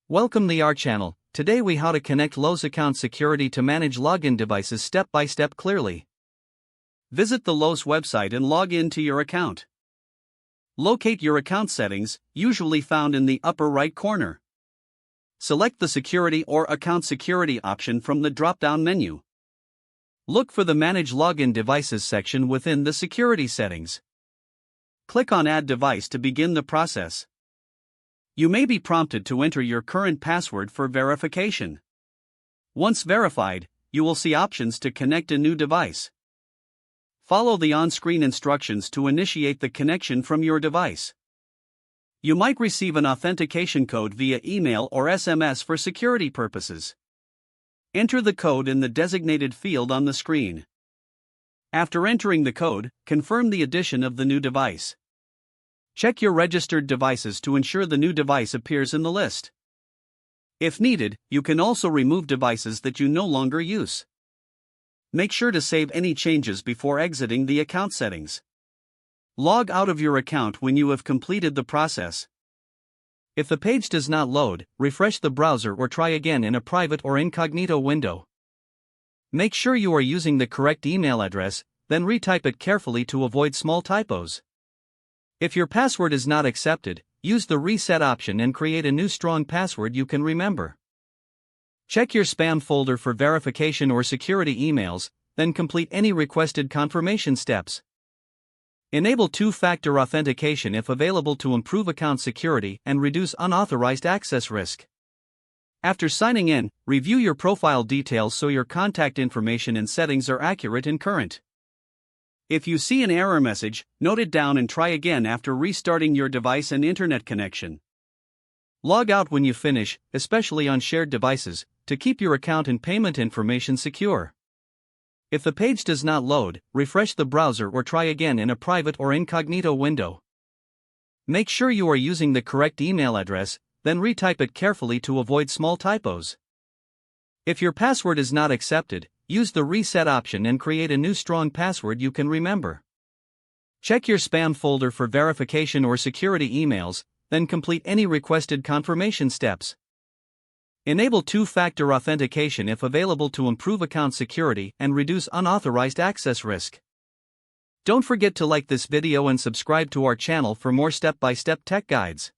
Welcome to our channel. Today we how to connect Lowe's account security to manage login devices step by step clearly. Visit the Lowe's website and log in to your account. Locate your account settings, usually found in the upper right corner. Select the security or account security option from the drop-down menu. Look for the Manage Login Devices section within the security settings. Click on Add Device to begin the process. You may be prompted to enter your current password for verification. Once verified, you will see options to connect a new device. Follow the on-screen instructions to initiate the connection from your device. You might receive an authentication code via email or SMS for security purposes. Enter the code in the designated field on the screen. After entering the code, confirm the addition of the new device. Check your registered devices to ensure the new device appears in the list. If needed, you can also remove devices that you no longer use. Make sure to save any changes before exiting the account settings. Log out of your account when you have completed the process. If the page does not load, refresh the browser or try again in a private or incognito window. Make sure you are using the correct email address, then retype it carefully to avoid small typos. If your password is not accepted, use the reset option and create a new strong password you can remember. Check your spam folder for verification or security emails, then complete any requested confirmation steps. Enable two-factor authentication if available to improve account security and reduce unauthorized access risk. After signing in, review your profile details so your contact information and settings are accurate and current. If you see an error message, note it down and try again after restarting your device and internet connection. Log out when you finish, especially on shared devices, to keep your account and payment information secure. If the page does not load, refresh the browser or try again in a private or incognito window. Make sure you are using the correct email address, then retype it carefully to avoid small typos. If your password is not accepted, use the reset option and create a new strong password you can remember. Check your spam folder for verification or security emails, then complete any requested confirmation steps. Enable two-factor authentication if available to improve account security and reduce unauthorized access risk. Don't forget to like this video and subscribe to our channel for more step-by-step tech guides.